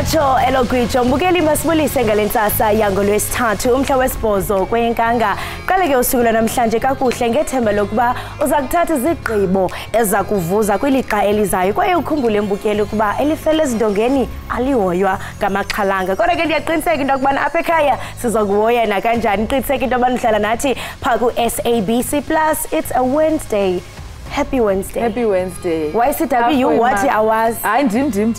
Atsho elogwitsho mbukeli masibulise ngalentsasa yangolwesithathu umhla wesibhozo kweyenkanga. Qale ke usuku namhlanje kakuhle ngethemba lokuba uza kuthatha izigqibo eza kuvuza kwilixa elizayo kwaye ukhumbule mbukeli ukuba elifele ezindongeni alihoywa ngamaxhalanga. Kodwa ke ndiyaqiniseka into yokubana apha ekhaya sizokuhoya nakanjani. Qiniseka into yobana uhlala nathi phaa ku-SABC Plus. It's a Wednesday. Happy Wednesday. Happy Wednesday. Why is it you what I was? Dim.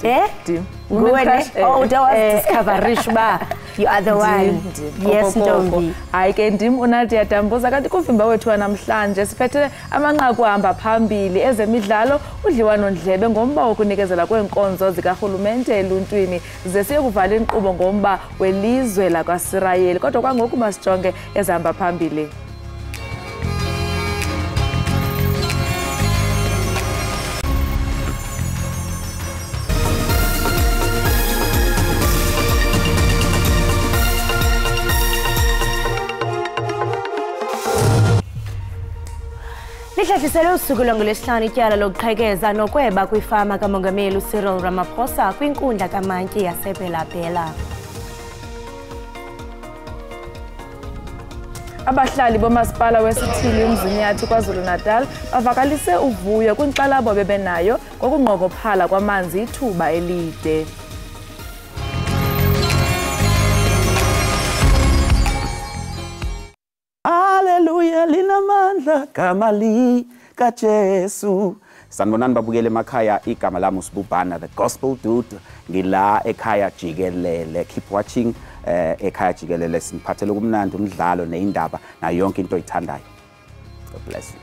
Eh? Dim. Oh, that was discovery ba. You are the one. Yes, Ntombi. Hayi ke ndim uNadia Dambuza kanti kuvimba wethu namhlanje siphethe amanqaku ahamba phambili ezemidlalo udliwano ndlebe ngomba wokunikezela kwenkonzo zikarhulumente eluntwini ze siyokuvala inkqubo ngomba welizwe lakwaSirayeli kodwa kwangoku masijonge ezihamba phambili. Lihlehlise usuku lwangolwesihlanu ityala lokuqhekeza nokweba kwifama kamongameli Cyril Ramaphosa kwinkundla kamantyi yaseBela-Bela. Abahlali bomasipala wesithili uMzinyathi KwaZulu-Natal bavakalise uvuyo kwinkxalabo bebenayo ngokunqongophala kwamanzi ithuba elide. Hallelujah, linamandla kamali kaJesu. Sanibonani babukele emakhaya, igama lami uSibubhana the gospel dude. Ngila ekhaya Jikelele. Keep watching ekhaya Jikelele siniphathele kumnandi umdlalo neindaba na yonke into oyithandayo. God bless you.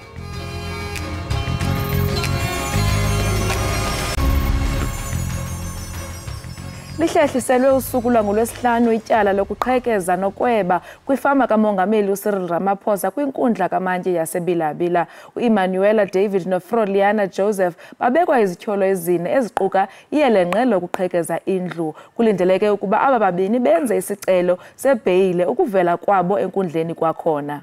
Lihlehliselwe usuku lwangolwesihlanu ityala lokuqhekeza nokweba kwifama kamongameli Cyril Ramaphosa kwinkundla kamantyi yaseBela-Bela. uEmmanuela David noFroliana Joseph babekwa izityholo ezine eziquka iyelenqe lokuqhekeza indlu. Kulindeleke ukuba aba babini benze isicelo sebheyile ukuvela kwabo enkundleni kwakhona.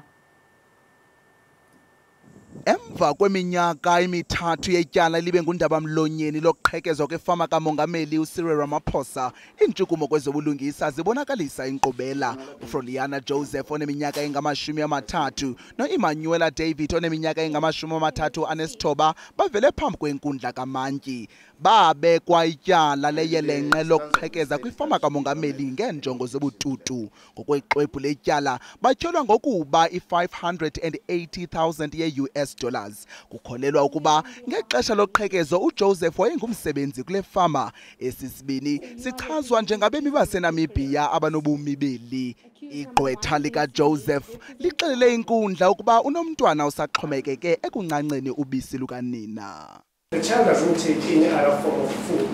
Emva kweminyaka emithathu yetyala libe ngundaba mlonyeni lokuqhekezwa kwefama kamongameli Cyril Ramaphosa, intshukumo kwezobulungisa zibonakalisa inkqubela. uFroliana Joseph oneminyaka engama-30 noEmmanuela David oneminyaka engama-39 bavele phambi kwenkundla kamantyi. Babekwa ityala leyelenqe lokuqhekeza kwifama kamongameli ngeenjongo zobututu. Ngokwexwebhu letyala batyholwa ngokuba i-580,000 ye-US dollars. Kukholelwa ukuba ngexesha loqhekezo uJoseph wayengumsebenzi kule fama. Esisibini sichazwa njengabemi baseNamibia abanobumi beli. Igqwetha likaJoseph lixelele inkundla ukuba unomntwana osaxhomekeke ekuncanceni ubisi lukanina. The child doesn't take any other form of food.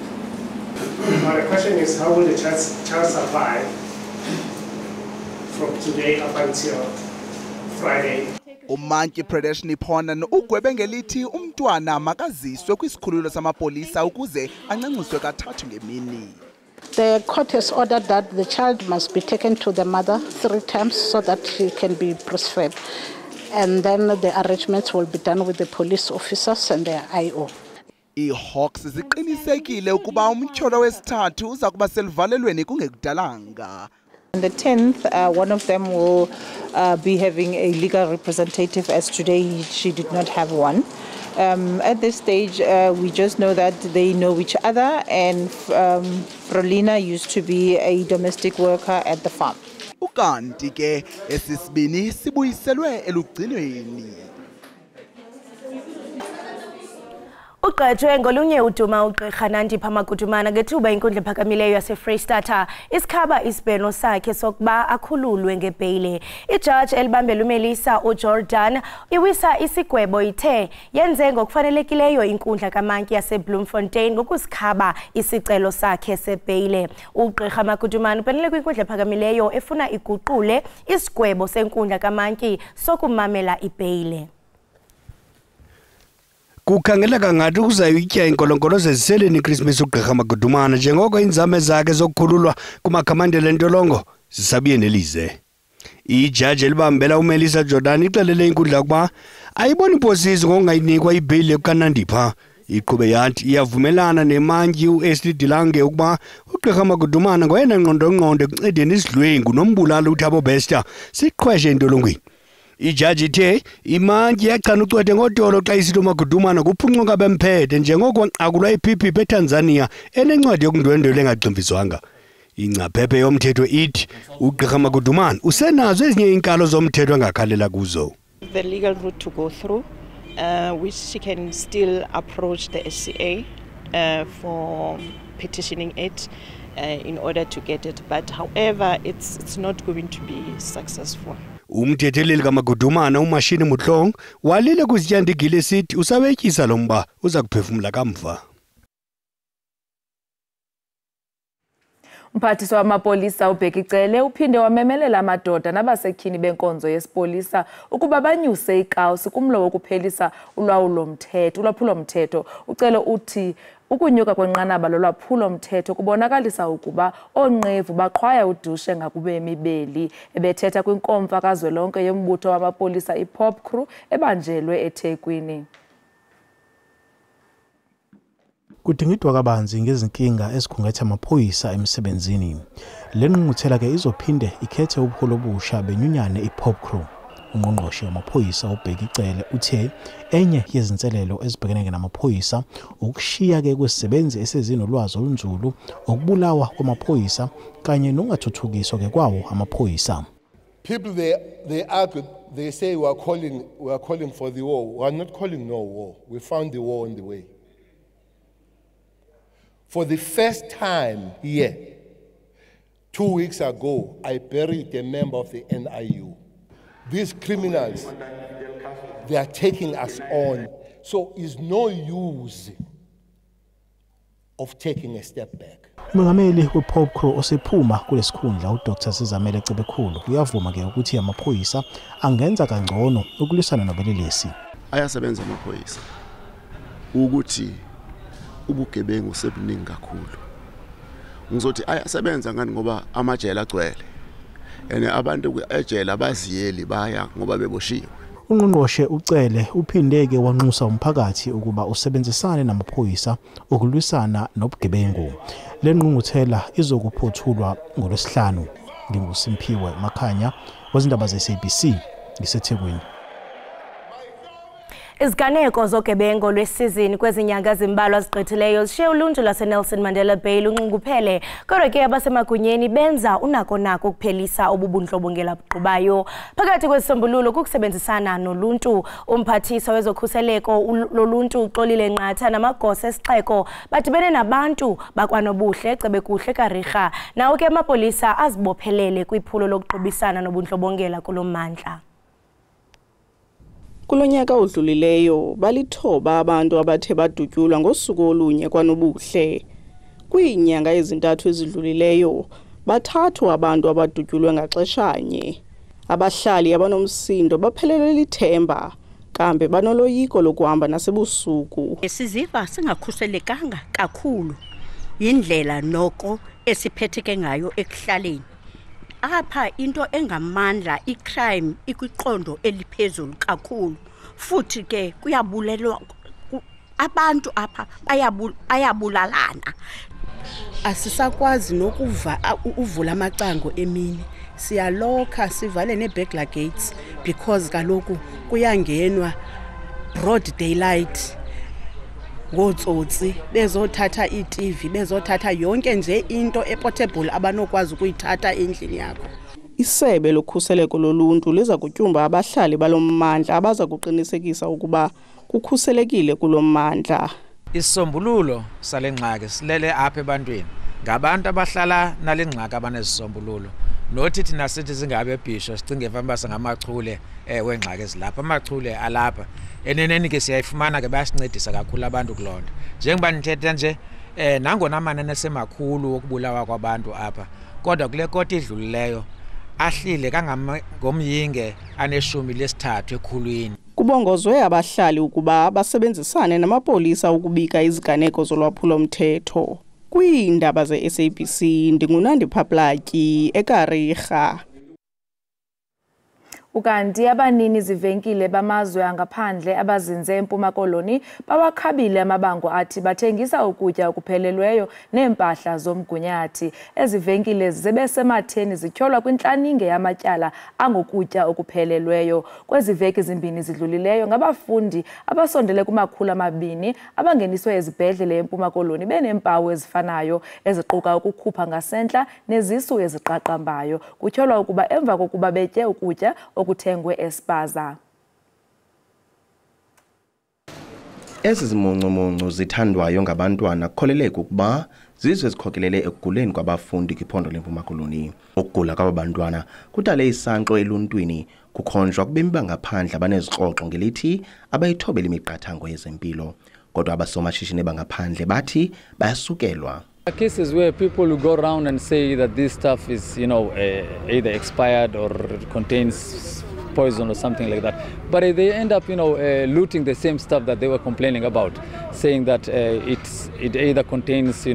Now the question is, how will the child survive from today up until Friday? Umantyi Pradesh Niponan ugwebe ngelithi umntwana makaziswe kwisikhululo samapolisa ukuze ancanciswe kathathu ngemini. The court has ordered that the child must be taken to the mother 3 times so that she can be breastfed. And then the arrangements will be done with the police officers and their IO. IHawks ziqinisekile ukuba umtyholo wesithathu uza kuba selivalelweni kungekudalanga. On the 10th, one of them will be having a legal representative, as today she did not have one. At this stage, we just know that they know each other, and Frolina used to be a domestic worker at the farm. Ukanti ke esisibini sibuyiselwe elugcinweni. Uqhethwe ngolunye uduma uGqirha Nandipha Magudumana ngethuba inkundla ephakamileyo yaseFreystata isikhaba isibheno sakhe sokuba akhululwe ngebheyile. Ijaji elibambele uMelisa uJordan iwisa isigwebo ithe yenze ngokufanelekileyo inkundla kamantyi yaseBloemfontein ngokusikhaba isicelo sakhe sebheyile. uGqirha Magudumana ubhenele kwinkundla ephakamileyo efuna iguqule isigwebo senkundla kamantyi sokumamela ibheyile. Kukhangeleka ngathi uzayitya inkolonkolo zeziseleni iChristmas uGqirha Magudumana njengoko inzame zakhe zokukhululwa kumakhamandela entolongo zisabiye nelize. Ijaji elibambela uMelisa Jordan ixelele inkundla ukuba ayiboni imposiso ngokungayinikwa ibheyile kukaNandipha Iqhube yathi iyavumelana nemantyi uAshley Dilange ukuba uGqirha Magudumana ngoyena ngqondo ekuncedeni isidlwengu nombulalo uThabo Bester siqhweshe entolongweni. Ijaji ithe imantyi yachana ucwede ngodolo xa isithi uMagudumana kuphuncuka bemphethe njengoko aqulwa iPPP eTanzania enencwadi yokundwendwela engagximfizwanga. Ingcaphephe yomthetho ithi uGqirha Magudumana usenazo ezinye inkalo zomthetho angakhalela kuzo. The legal route to go through, which she can still approach the SCA for petitioning it in order to get it. But however, it's not going to be successful. Umthetheleli kaMagudumana uMashini Mutlong walile kuzityanda sithi usabetyisa lo mba uza kuphefumla kamva. Umphathiswa wamapolisa uBhekicele uphinde wamemelela amadoda nabasetyhini benkonzo yesipolisa ukuba banyuse ikawusi kumlo wokuphelisa ulwaphulo-mthetho. Ucele uthi ukunyuka kwenqanaba lolwaphulo-mthetho kubonakalisa ukuba oonqevu baqhwaya udushe ngakubemi beli. Ebethetha kwinkomfa kazwelonke yombutho wamapolisa iPop Crew ebanjelwe eThekwini. Kudingidwa kabanzi ngezinkinga ezikhungetha amaphoyisa emsebenzini. Le ngqungquthela ke izophinde ikhethe ubuholo obusha benyunyane iPop Crew. Ungqongqoshe wamaphoyisa uBhekicele uthe enye yezinselelo ezibhekene namaphoyisa ukushiya ke kwesisebenzi esezinolwazi olunzulu, ukubulawa kwamaphoyisa kanye nongathuthukiswa ke kwawo amaphoyisa. People they argue, they say we are calling for the war. We are not calling no war. We found the war on the way. For the first time here, 2 weeks ago, I buried a member of the NIU. These criminals, they are taking us on. So it's no use of taking a step back. Umongameli wePop Crew osephuma kulesikhundla uDr Sizamele Cebekhulu uyavuma ke ukuthi amaphoyisa angenza kangcono ukulwisana nobelelesi. Ayasebenza amaphoyisa ukuthi ubugebengu sebuningi kakhulu. Ngizothi ayasebenza ngani ngoba amajele agcwele. Abantu ejele abaziyeli baya ngoba beboshiwe. Ungqongqoshe ucele uphindeke wanxusa umphakathi ukuba usebenzisane namaphoyisa ukulwisana nobugebengu. Le ngqungquthela izokuphothulwa ngoLwesihlanu. NginguSimphiwe Makhanya wezindaba zeSABC ngiseThekwini. Iziganeko zogebengo lwesizini kwezinyanga ezimbalwa zigqithileyo zishiye uluntu lwaseNelson Mandela Bay lunxunguphele, kodwa ke abasemagunyeni benza unako-nako ukuphelisa obubundlobongela buqubayo. Phakathi kwezisombululo kukusebenzisana noluntu. Umphathiswa wezokhuseleko loluntu uXolile Nqatha namagosa esixeko badibene nabantu bakwanobuhle Cebekuhle Karikha. Nawo ke amapolisa azibophelele kwiphulo lokuqubisana nobundlobongela kulo mmandla. Kulonyaka odlulileyo balithoba abantu abathe badutyulwa ngosuku olunye kwanobuhle. Kwiinyanga ezintathu ezidlulileyo bathathwa abantu abadutyulwe ngaxeshanye. Abahlali abanomsindo baphelelwe lithemba kambe banoloyiko lokuhamba nasebusuku. Siziva singakhuselekanga kakhulu yindlela noko esiphetheke ngayo ekuhlaleni. Apha into engamandla icrime ikwiqondo eliphezulu kakhulu, futhi ke kuyabulelwa abantu apha bayabulalana. Asisakwazi nokuva uvula amacango emini, siyalokha sivale neburglar gates because kaloku kuyangenwa broad daylight. Ngotsotsi bezothatha iTV, bezothatha yonke nje into eportable abanokwazi ukuyithatha endlini yakho. Isebe lokhuseleko loluntu liza kutyumba abahlali balommandla abaza kuqinisekisa ukuba kukhuselekile kulommandla. Isisombululo sale ngxaki silele apha ebantwini. Ngabantu abahlala nale ngxaki abanezisombululo. Nothi thina sithi singabe bhisho sicinge famba singamachule wengxaki ezilapha. Amachule alapha eneneni ke siyayifumana ke bayasincedisa kakhulu abantu kulonto. Njengoba nithetha nje nangona amanene semakhulu okubulawa kwabantu apha, kodwa kule koti idlulileyo ahlile kangangomyinge aneshumi lesithathu ekhulwini. Kubongozwe abahlali ukuba basebenzisane namapolisa ukubika iziganeko zolwaphulo-mthetho. Kwiindaba ze-SABC ndingunandi Phaplatyi eKarikha. Ukanti abanini zivenkile bamazwe angaphandle abazinze eMpuma Koloni bawakhabile amabango athi bathengisa ukutya okuphelelweyo neempahla zomgunyathi. Ezivenkile zibesematheni zityholwa kwintlaninge yamatyala angokutya okuphelelweyo. Kwezi veki zimbini zidlulileyo ngabafundi abasondele ku200 abangeniswe ezibhedlele eMpuma Koloni beneempawu ezifanayo eziquka ukukhupha ngasentla nezisu eziqaqambayo. Kutyholwa ukuba emva kokuba betye ukutya okuthengwe espaza. Ezi zimuncumuncu zithandwayo ngabantwana kukholeleka ukuba zizo ezikhokelele ekuguleni kwabafundi kwiphondo leMpuma Koloni. Ukugula kwaba bantwana kudale isanxo eluntwini kukhonjwa kubemi bangaphandle abanezixoxo ngelithi abayithobela imiqathango yezempilo. Kodwa abasomashishini bangaphandle bathi bayasukelwa. Cases where people will go around and say that this stuff is, either expired or contains poison or something like that. But they end up, looting the same stuff that they were complaining about, saying that it either contains,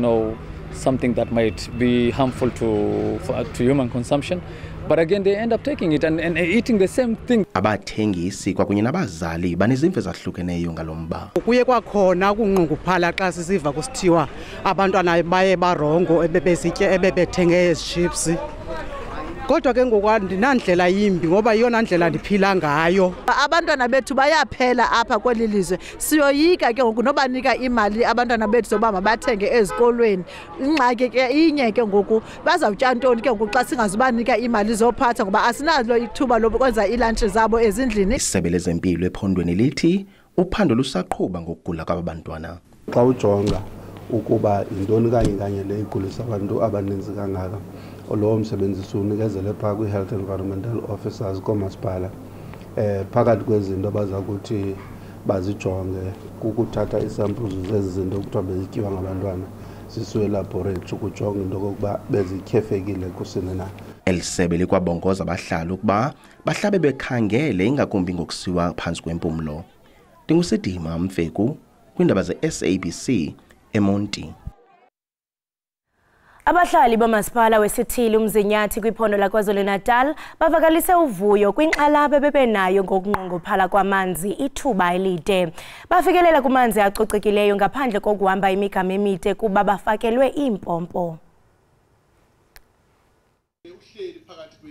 something that might be harmful to human consumption. But again, they end up taking it and eating the same thing. Abathengisi kwakunye nabazali banezimvo ezahlukeneyo ngalomba. Kuye kwakhona ukunqunguphala xa sisiva kusithiwa abantwana baye barongo ebebezitye ebebethenge ezi chips. Kodwa ke ngokwandinandlela yimbi ngoba iyona ndlela ndiphila ngayo. Abantwana bethu bayaphela apha kweli lizwe. Siyoyika ke ngoku nobanika imali abantwana bethu soba mabathenge ezikolweni. Ingxaki ke inye ke ngoku bazawutya ntoni ke ngoku xa singazubanika imali zophatha ngoba asinalo ithuba lokwenza ilunch zabo ezindlini. Isebe lezempilo ephondweni lithi uphando lusaqhuba ngokugula kwabantwana. Xa ujonga ukuba intoni kanye le igulisa abantu abaninzi kangaka. Lowo msebenzi unikezele phaa kwi-health environmental officers komasipala phakathi kwezinto abaza kuthi bazijonge kukuthatha isamples zezi zinto kuthiwa bezityiwa ngabantwana zisiwe elaboratory ukujonga into kokuba bezityhefekile kusini na. Elisebe likwabongoza abahlali ukuba bahlabe bekhangele ingakumbi ngokusiwa phantsi kwempumlo. Ndingusidima Mfeku kwiindaba ze-SABC eMonti. Abahlali bamasipala wesithili umzinyathi kwiphondo laKwaZulu-Natal bavakalise uvuyo kwinxalabo bebenayo ngokunqongophala kwamanzi ithuba elide. Bafikelela kumanzi acocekileyo ngaphandle kokuhamba imigama emide kuba bafakelwe iimpompo.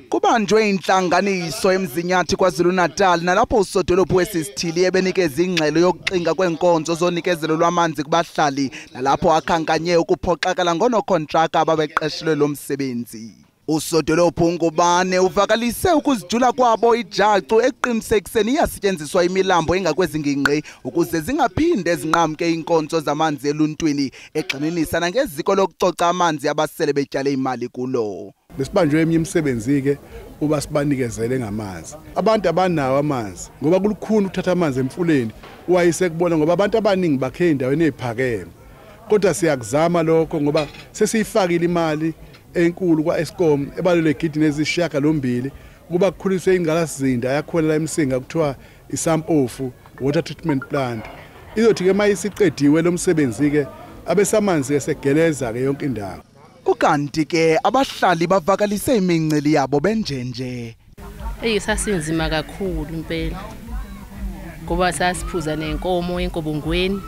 Kubanjwe intlanganiso emzinyathi kwaZulu-Natal nalapho usodolophu wesisithili ebenikeza ingxelo yokuqinga kwenkonzo zonikezelo lwamanzi kubahlali nalapho akhankanye ukuphoxakala ngonokontraka ababeqeshelwe lo msebenzi. Usodolophu Ngubane uvakalise ukuzijula kwabo ijacu eqinisekiseni iyasetyenziswa imilambo engakwezingingqi ukuze zingaphinde zinqamke inkonzo zamanzi eluntwini egxininisa nangeziko lokucoca amanzi abasele betyale imali kulo. Besibanjwe eminye imisebenzi ke uba sibanikezele ngamanzi. Abantu abanawo amanzi ngoba kulukhuni ukuthatha amanzi emfuleni wayise kubona ngoba abantu abaningi bakhe endaweni eziphakeme. Kodwa siyakuzama lokho ngoba sesiyifakile imali enkulu kwa Eskom ebaluleke igidi nezishaka lombili kuba kukhuliswe ingqalasizinda yakhona la eMsinga kuthiwa iSampofu water treatment plant. Izothi ke mayisiqediwe lo msebenzi ke abesamanzi ke segeleza ke yonke indawo. Ukanti ke abahlali bavakalise iminceli yabo benjenje. Sasinzima kakhulu impela. Ngoba sasiphuza nenkomo enkobongweni.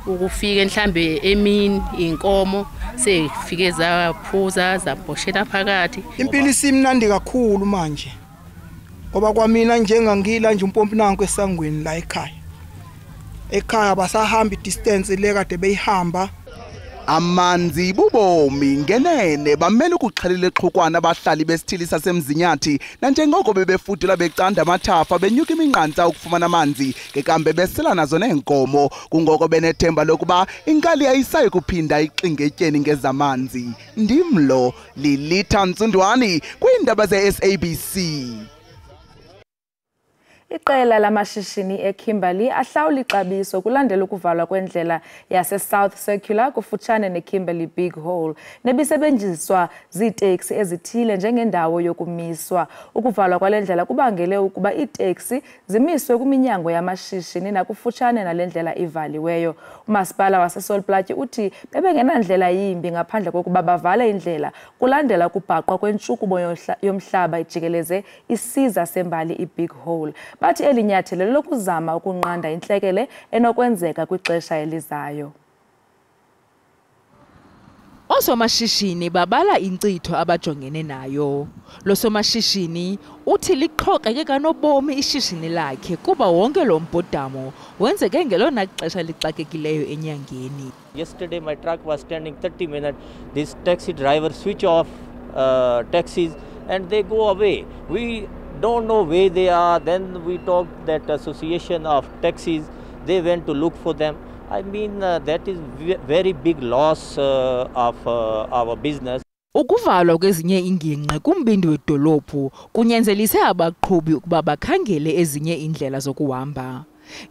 Ukufika mhlambe emini inkomo sefike zaphuza zabhoshela phakathi. Impilo isimnandi kakhulu manje. Ngoba kwamina njengangila nje umpompi nanku esangweni la ekhaya. Ekhaya basahamba distance le kade beyihamba. Amanzi bubomi ngenene bamele ukuxhelile exhukwana abahlali besithili sasemzinyathi nanjengoko bebefudula becanda amathafa benyuka iminqantsa ukufumana amanzi ngekambe besela nazo neenkomo kungoko benethemba lokuba inkali ayisayi kuphinda ixingetyeni ngezamanzi. Ndimlo Lilitha Ntsundwani kwiindaba ze-SABC. Iqela lamashishini eKimberley ahlawula ixabiso kulandela ukuvalwa kwendlela yase-South Circular kufutshane neKimberley Big Hole nebisebenziswa ziiteksi ezithile njengendawo yokumiswa. Ukuvalwa kwale ndlela kubangele ukuba iiteksi zimiswe kuminyango yamashishini nakufutshane nale ndlela ivaliweyo. Umasipala waseSolplaatje uthi bebengenandlela yimbi ngaphandle kokuba bavale indlela kulandela ukubhaqwa kwentshukumo yomhlaba ijikeleze isiza sembali iBig Hole. Bathi elinyathelo lokuzama ukunqanda intlekele enokwenzeka kwixesha elizayo. Osomashishini babala inkcitho abajongene nayo. Lo somashishini uthi liqhoqeke kanobomi ishishini lakhe kuba wonke lo mbhodamo wenzeke ngelona xesha lixakekileyo enyangeni. Yesterday my truck was standing 30 minutes. This taxi driver switch off taxis and they go away. We don't know where they are. Then we talked that association of taxis, they went to look for them. I mean that is very big loss of our business. Ukuvalwa kwezinye inginqe kumbindi wedolophu kunyanzelise abaqhubi ukuba bakhangele ezinye indlela zokuhamba.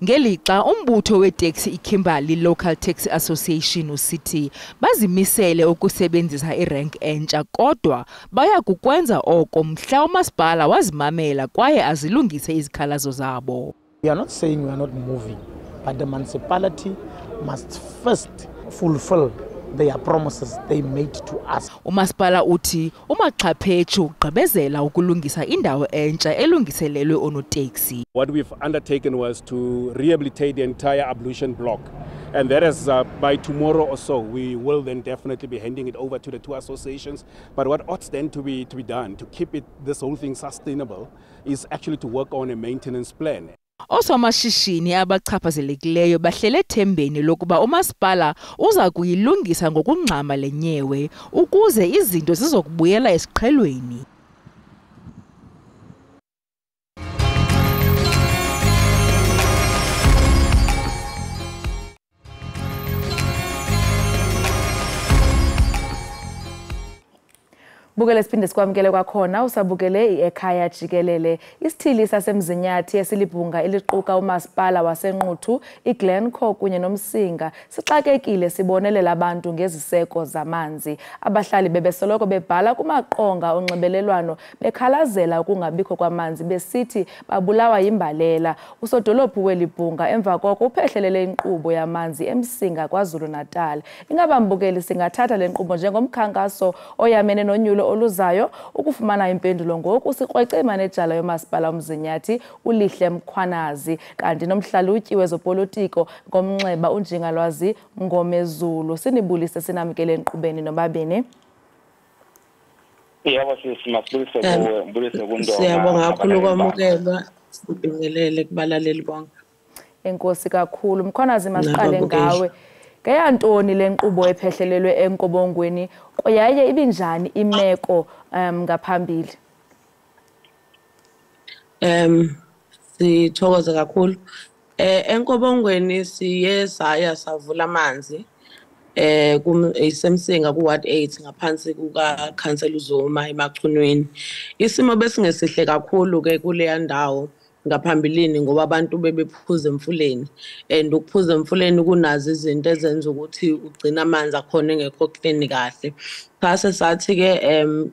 Ngelixa umbutho weteksi iKimberley Local Taxi Association usithi bazimisele ukusebenzisa irank entsha kodwa baya kukwenza oko mhla umasipala wazimamela kwaye azilungise izikhalazo zabo. We are not saying we are not moving, but the municipality must first fulfill their promises they made to us. Umasipala uthi umaxhaphethu ugqibezela ukulungisa indawo entsha elungiselelwe onoteksi. What we've undertaken was to rehabilitate the entire ablution block, and that is by tomorrow or so we will then definitely be handing it over to the two associations. But what ought then to be done to keep this whole thing sustainable is actually to work on a maintenance plan. Osomashishini abachaphazelekileyo bahlele thembeni lokuba umasipala uza kuyilungisa ngokungxama lenyewe ukuze izinto zizokubuyela esiqhelweni. Bukele siphinde sikwamkele kwakhona usabukele iEkhaya Jikelele. Isithili sasemzinyathi esilibhunga eliquka umasipala waseNquthu, iGlencoe kunye noMsinga sixakekile sibonelela abantu ngeziseko zamanzi. Abahlali bebesoloko bebhala kumaqonga onxibelelwano bekhalazela ukungabikho kwamanzi besithi babulawa yimbalela. Usodolophu welibhunga emva koko uphehlelele inkqubo yamanzi eMsinga kwaZulu Natal. Ingaba mbukeli singathatha le nkqubo njengomkhankaso oyamene nonyulo oluzayo ukufumana impendulo ngoku sikrwece imanejala yomasipala umzinyathi uLihle Mkhwanazi kanti nomhlalutyi wezopolitiko ngomnxeba uNjingalwazi Ngomezulu. Sinibulise sinamkele enkqubeni nobabini. Siyabonga kakhulu kwamukelwa sibingelele kubalaleli bonke. Enkosi kakhulu. Mkhwanazi masiqale ngawe. Ngeyantoni le nkqubo ephehlelelwe enkobongweni kwaye ibinjani imeko ngaphambili? Sithokoza kakhulu. Enkobongweni siye saya savula amanzi isemsinga kuward 8 ngaphansi kuka Council uZuma emachunweni. Isimo besingesihle kakhulu ke kule ndawo ngaphambilini ngoba abantu bebephuza emfuleni and ukuphuza emfuleni kunazo izinto ezenza ukuthi ugcina amanzi akhona engekho clean kahle. Phase sathi ke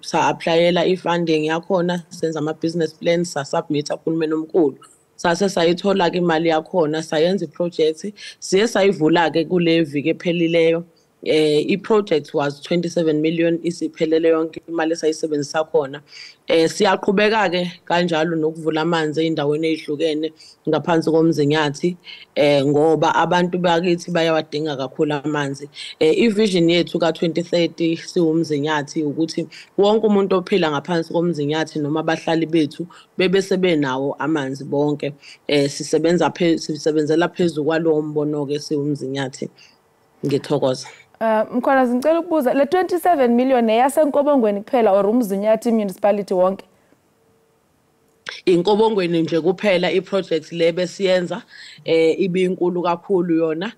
sa-applyela i-funding yakhona senza ama-business plans sa-submit kuhulumeni omkhulu. Sase sayithola ke imali yakhona sayenza i-project siye sayivula ke kule viki ephelileyo. I-project was 27 million isiphelele yonke imali esayisebenzisa khona. Siyaqhubeka ke kanjalo nokuvula amanzi eindaweni ezihlukene ngaphansi komzinyathi ngoba abantu bakithi bayawadinga kakhulu amanzi. I-vision yethu ka2030 siwumzinyathi ukuthi wonke umuntu ophila ngaphansi komzinyathi noma abahlali bethu bebese benawo amanzi bonke. Sisebenzela phezulu kwalowo mbono ke siwumzinyathi. Ngithokoza. Mkhwanazi ngicela ukubuza le 27 million eyasenkobongweni kuphela or umzinyathi municipality wonke? inkobongweni nje kuphela iproject le besiyenza ibinkulu kakhulu yona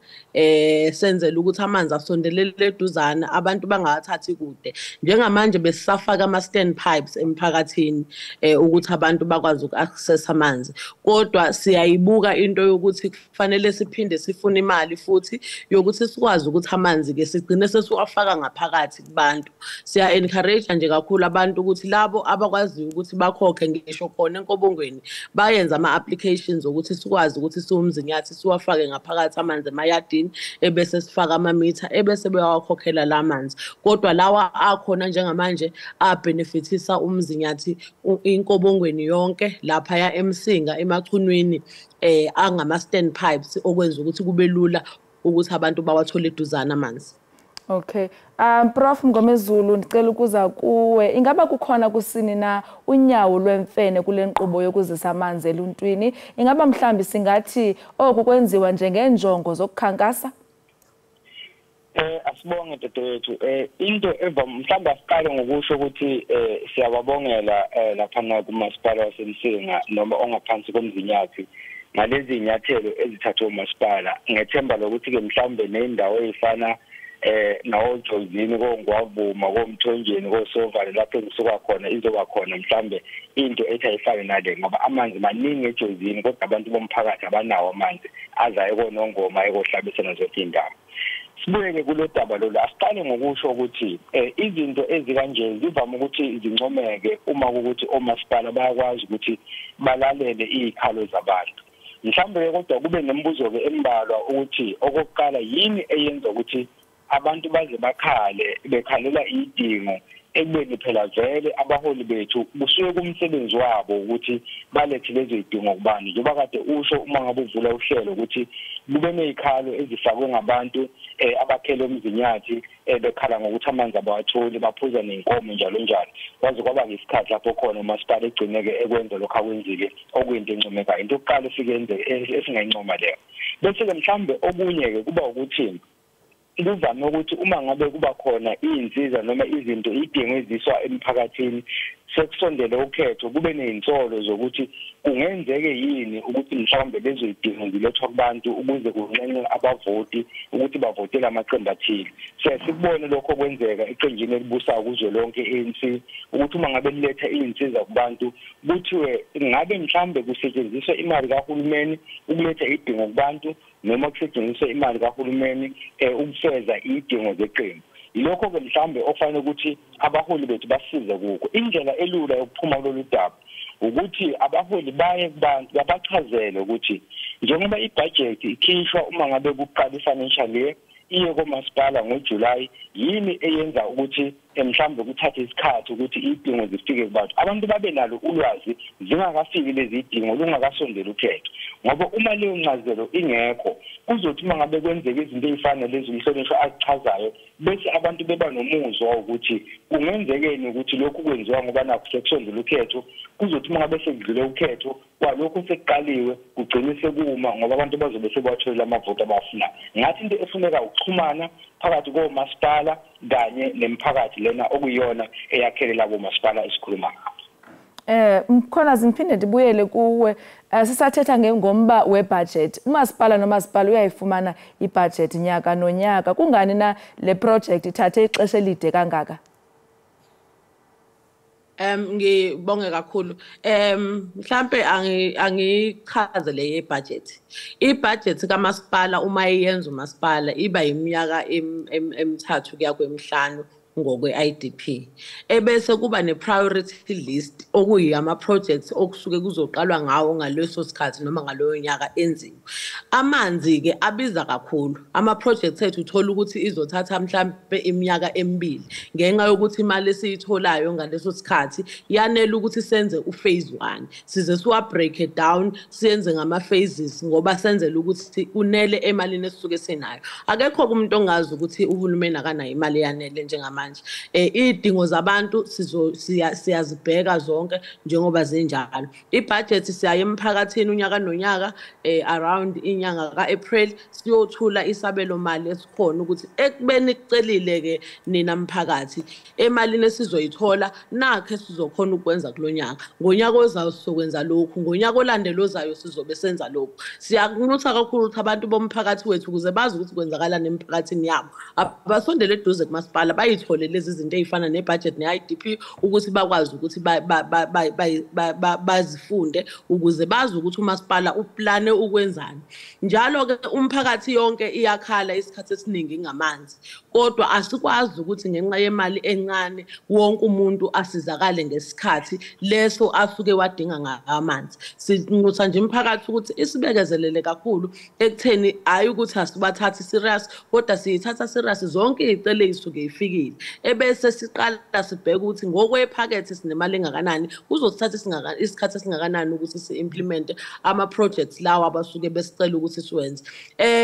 senzela ukuthi amanzi asondelele eduzana abantu bangathathi kude njengamanje besisafaka ama stand pipes emphakathini ukuthi abantu bakwazi uku-access amanzi kodwa siyayibuka into yokuthi kufanele siphinde sifune imali futhi yokuthi sikwazi ukuthi amanzi ke sigcine sesiwafaka ngaphakathi kubantu siya encourage nje kakhulu abantu ukuthi labo abakwazi ukuthi bakhokhe ngisho khona enkobongweni bayenza ama applications ukuthi sikwazi ukuthi siwumzinyathi siwafake ngaphakathi amanzi emayadini ebese sifaka ama meter ebese bewakhokhela la manzi kodwa lawa akhona njengamanje abenefitisa umzinyathi inkobongweni yonke lapha ya emsinga emachunwini angama stand pipes okwenza ukuthi kube lula ukuthi abantu bawathole eduzana amanzi. Okay. Prof Mngomezulu ndicela ukuza kuwe. Ingaba kukhona kusini na unyawo lwemfene kule nkqubo yokuzisa amanzi eluntwini? Ingaba mhlambi singathi oku kwenziwa njengenjongo zokukhankasa? Asibonge dadewethu. Into mhlambi asiqale ngokusho ukuthi siyababongela lapha kumasipala wasemsinga noma ongaphansi komzinyathi ngalezi inyathelo ezithathwe umasipala. Ngethemba lokuthi ke mhlambe nendawo ezifana nawojozini kongwavuma komthonjeni kosovale lapho engisuka khona izoba khona mhlambe into ethi ayifane nale ngoba amanzi maningi ejozini kodwa abantu bomphakathi abanawo amanzi azayo konongoma ekohlabisana zonke indawo. Sibuyele kulo daba lolu asiqale ngokusho ukuthi izinto ezikanje zivama ukuthi zincomeke uma ukuthi omasipala bayakwazi ukuthi balalele izikhalo zabantu. Mhlambe kodwa kube nembuzo ke embalwa ukuthi okokuqala yini eyenza ukuthi abantu baze bekhalela idingo ekubeni phela vele abaholi bethu kusuke kumsebenzi wabo ukuthi balethe lezo idingo kubani njengoba kade usho uma ngabe uvula uhlelo ukuthi kube nezikhalo ezifakwe ngabantu abakhele umzinyathi bekhala ngokuthi amanzi abawatholi baphuza nenkomo njalo njalo kwaze kwaba ngesikhathi lapho khona umasipala egcineke ekwenza lokho akwenzile okuyinto encomekayo into yokuqala efike yenze esingayincoma leyo bese ke mhlambe okunye ke kuba ukuthi kuvame ukuthi uma ngabe kuba khona izinsiza noma izinto idingo eziswa emphakathini sekusondele ukhetho kube nezinsolo zokuthi kungenzeke yini ukuthi mhlawumbe lezo idingo zilethwa kubantu ukuze kunqenqe abavoti ukuthi bavotele amaqembu athile. Sikubone lokho kwenzeka eqenjini elibusayo kuzwe lonke ANC ukuthi uma ngabe liletha izinsiza kubantu kuthiwe ngabe mhlawumbe kusetshenziswa imali kahulumeni ukuletha idingo kubantu noma kusetshenziswa imali kahulumeni ukufeza idingo zeqembu. Lokho ke mhlambe okufanele ukuthi abaholi bethu basize kuko. Indlela elula yokuphuma kulolu daba ukuthi abaholi baye kubantu babachazele ukuthi njengoba ibudget ikhishwa uma ngabe kuqala financial year iye komasipala ngoJuly yini eyenza ukuthi mhlambe kuthathe isikhathi ukuthi idingo zifike kubantu abantu babe nalo ulwazi zingakafiki lezi idingo lungakasondela ukhetho ngoba uma leyo ncazelo ingekho kuzothi uma ngabe kwenzeka izinto ezifana lezi umhlonishwa azichazayo bese abantu beba nomuzwa ukuthi kungenzekeni ukuthi lokhu kwenziwa ngoba nakho sekusondela ukhetho kuzothi uma ngabe sekudlule ukhetho kwalokho sekuqaliwe kugcine sekuma ngoba abantu bazobe sebathola amavoti abafunayo. Ngathi into efuneka ukuxhumana phakathi komasipala kanye nemphakathi lena okuyona eyakhelela komasipala esikhuluma ngakho. Mkhona ngiphinde ndibuyele kuwe sisathetha ngengomba webudget. Umasipala nomasipala uyayifumana ibudget nyaka nonyaka. Kungani na le project ithathe ixesha elide kangaka? Ngibonge kakhulu. Mhlambe angichaze le yebudget. Ibudget kamasipala uma iyenza umasipala iba iminyaka emithathu kuya kwemihlanu ngokwe-IDP. Ebese kuba ne-priority list okuyi ama-projects okusuke kuzoqalwa ngawo ngaleso sikhathi noma ngaloyo nyaka enziwe. Amanzi-ke abiza kakhulu. Ama-projects ethu uthola ukuthi izothatha mhlambe iminyaka emibili ngenxa yokuthi imali esiyitholayo ngaleso sikhathi yanele ukuthi senze uphase 1 size siwa-break it down siyenze ngama-phases ngoba senzele ukuthi unele emalini esisuke senayo. Akekho umuntu ongazi ukuthi uhulumeni akanayo imali yanele njengama njengamanje. Idingo zabantu siyazibheka zonke njengoba zinjalo. Ibudget siyaye emphakathini unyaka nonyaka around inyanga kaApril siyothula isabelo mali esikhona ukuthi ekubeni kucelile ke nina mphakathi emalini esizoyithola nakhe sizokhona ukwenza kulonyaka. Ngonyaka ozayo sizokwenza lokhu, ngonyaka olandela ozayo sizobe senza lokhu. Siyakunxusa kakhulu ukuthi abantu bomphakathi wethu ukuze bazi ukuthi kwenzakalani emphakathini yabo abasondele eduze kumasipala bayithole lezi zinto ezifana nebudget ne-IDP ukuthi bakwazi ukuthi bazifunde ukuze bazi ukuthi umasipala uplane ukwenzani. Njalo ke umphakathi yonke iyakhala isikhathi esiningi ngamanzi, kodwa asikwazi ukuthi ngenxa yemali encane wonke umuntu asizakale ngesikhathi leso asuke wadinga ngamanzi. Sinxusa nje umphakathi ukuthi isibekezelele kakhulu ekutheni hayi ukuthi asibathathi serious kodwa siyithatha serious zonke izicelo ezisuke ifikile ebese siqala sibheka ukuthi ngokwephakethe sinemali engakanani kuzosithatha isikhathi esingakanani ukuthi si-implement ama-projects lawa abasuke besicela ukuthi siwenze.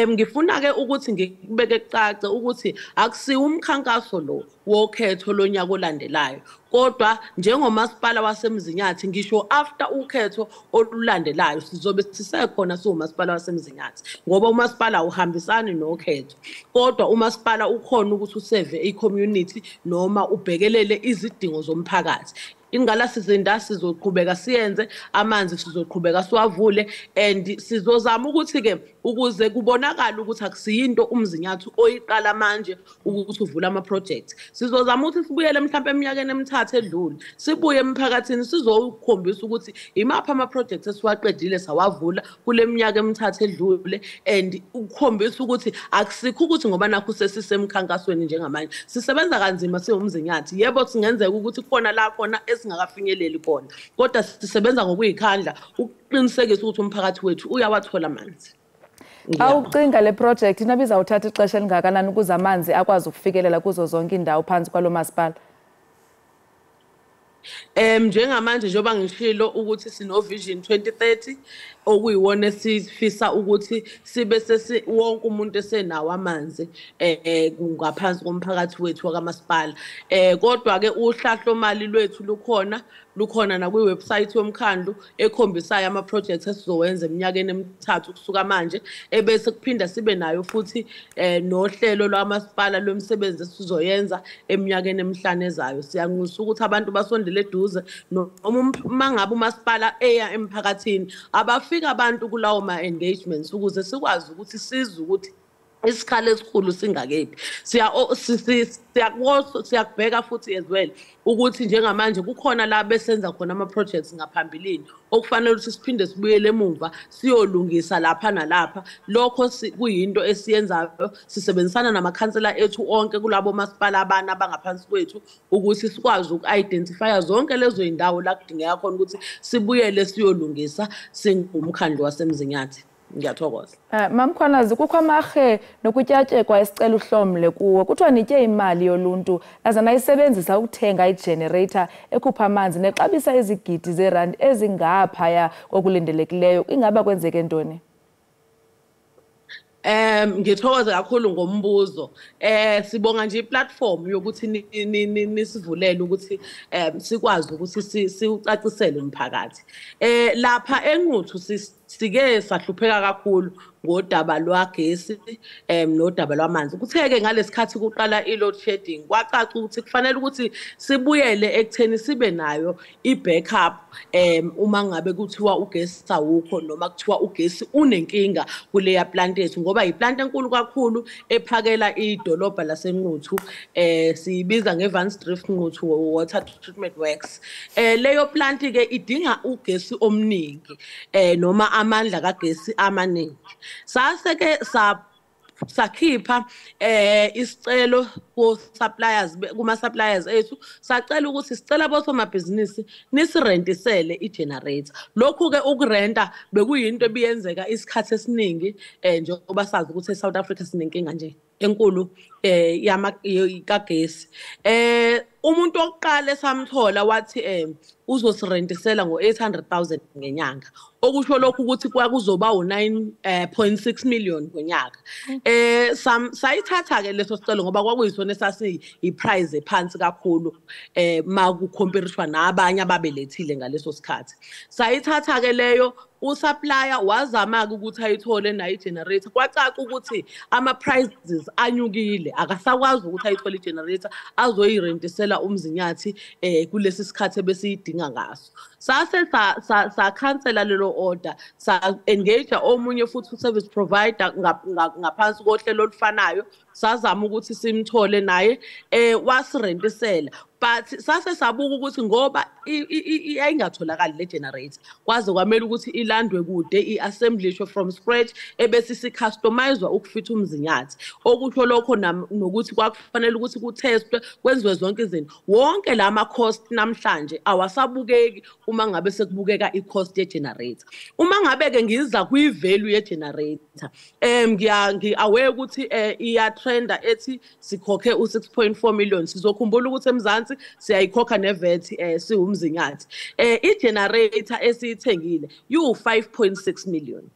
Ngifuna ke ukuthi ngikubeke kucace ukuthi akusiwo umkhankaso lo wokhetho lonyaka olandelayo, kodwa njengomasipala waseMzinyathi ngisho after ukhetho olulandelayo sizobe sisekhona siwumasipala waseMzinyathi ngoba umasipala uhambisani nokhetho, kodwa umasipala ukhona ukuthi useve i-community noma ubhekelele izidingo zomphakathi. Ingqalasizinda sizoqhubeka siyenze, amanzi sizoqhubeka siwavule and sizozama ukuthi ke ukuze kubonakala ukuthi akusiyinto uMzinyathi oyiqala manje ukuthi uvula ama-project. Sizozama ukuthi sibuyele mhlawumbe eminyakeni emithathu edlule sibuye emphakathini sizokhombisa ukuthi imaphi ama-projects esiwaqedile sawavula kule minyaka emithathu edlule and ukukhombisa ukuthi akusikho ukuthi ngoba nakho sesisemkhankasweni njengamanje sisebenza kanzima siwuMzinyathi. Yebo singenzeka ukuthi khona la khona esingakafinyeleli khona, kodwa sisebenza ngokuyikhandla ukuqinisekisa ukuthi umphakathi wethu uyawathola amanzi. Awucinga le project inabiza uthatha ixesha elingakanani ukuze amanzi akwazi ukufikelela kuzo zonke indawo phansi kwalo masipala? Njengamanje njengoba ngishilo ukuthi sino vision 2030 okuyiwona sifisa ukuthi sibe wonke umuntu esenawo amanzi ngaphansi komphakathi wethu wakamasipala. Kodwa ke uhlahlo mali lwethu lukhona na kwi-website yomkhandlu ekhombisayo ama-projects esizowenza eminyakeni emithathu kusuka manje, ebese kuphinda sibe nayo futhi nohlelo lwamasipala lwemisebenzi esizoyenza eminyakeni emihlanu ezayo. Siyanxusa ukuthi abantu basondele eduze noma mangabe umasipala eya emphakathini abafika abantu kulawo ma-engagements ukuze sikwazi ukuthi sizwe ukuthi isikhala esikhulu singakephi. Siyakubheka futhi as well ukuthi njengamanje kukhona la besenza khona ama-projects ngaphambilini okufanele ukuthi siphinde sibuyele emuva siyolungisa lapha nalapha. Lokho kuyinto esiyenzayo sisebenzisana namakhansela ethu onke kulabo masipala abana abangaphansi kwethu ukuthi sikwazi uku-identifya zonke lezo zindawo la kudingeka khona ukuthi sibuyele siyolungisa singumkhandlu waseMzinyathi. Ngiyathokoza. Mamkhwanazi kukho amahe nokutyatyekwa esicela uhlomle kuwo. Kuthiwa nitye imali yoluntu aze nayisebenzisa ukuthenga i-generator ekhupha amanzi nexabisa izigidi zeerandi ezingaphaya kokulindelekileyo. Ingaba kwenzeke ntoni? Ngithokoza kakhulu ngombuzo. Sibonga nje iplatform yokuthi nisivulele ukuthi sikwazi ukuthi siucacisele umphakathi. Lapha eNquthu sike sahlupheka kakhulu ngodaba lwagesi nodaba lwamanzi. Kutheke ngalesikhathi kuqala i-load shedding kwacaca ukuthi kufanele ukuthi sibuyele ekutheni sibe nayo i-backup uma ngabe kuthiwa ugesi awukho noma kuthiwa ugesi unenkinga kuleya plant ethu ngoba iplant enkulu kakhulu ephakela idolobha laseNquthu siyibiza ngeVansdrift Nquthu Water Treatment Works. Leyo plant ke idinga ugesi omningi noma amandla kagesi amaningi. Saseke sakhipha isicelo kuma-suppliers ethu sacela ukuthi sicela bosomabhizinisi nisirentisele i-generator. Lokhu ke ukurenta bekuyinto ebiyenzeka isikhathi esiningi njengoba sazi ukuthi eSouth Africa sinenkinga nje enkulu kagesi. umuntu oqala esamthola wathi uzosirentisela ngo-800,000 ngenyanga, okusho lokhu ukuthi kwakuzoba u9.6 million ngonyaka. Sayithatha ke leso sicelo ngoba kwakuyisona esasi iprice ephansi kakhulu makucompare nabanye ababelethile ngaleso sikhathi. Sayithatha ke leyo usupplier wazama ukuthi ayithole nayo igenerator, kwacaca ukuthi ama prices anyukile, akasakwazi ukuthi ayithole igenerator azoyirentisela umzinyathi kulesi sikhathi besiyidinga ngaso. Sase sa cancela lelo order, sa engage omunye futhi service provider ngaphansi kohlelo olufanayo, sazama ukuthi simthole naye wasirentisela. But sase sabuka ukuthi ngoba ayingatholakali le generator, kwaze kwamele ukuthi ilandwe kude, iassemblishwe from scratch, ebese si-customizwa ukufitha umzinyathi. Okusho lokho nokuthi kwakufanele ukuthi kutestwe, kwenziwe zonke izinto. Wonke lama cost namhlanje awasabukeki uma ngabe sekubukeka i-cost ye-generator. Uma ngabe ke ngiza kwi-value ye-generator, ngi-aware ukuthi iya-trenda ethi sikhokhe u6.4 million. Sizokhumbula ukuthi eMzansi siyayikhokha ne-VAT siwumzinyathi. I-generator esiyithengile yu5.6 million.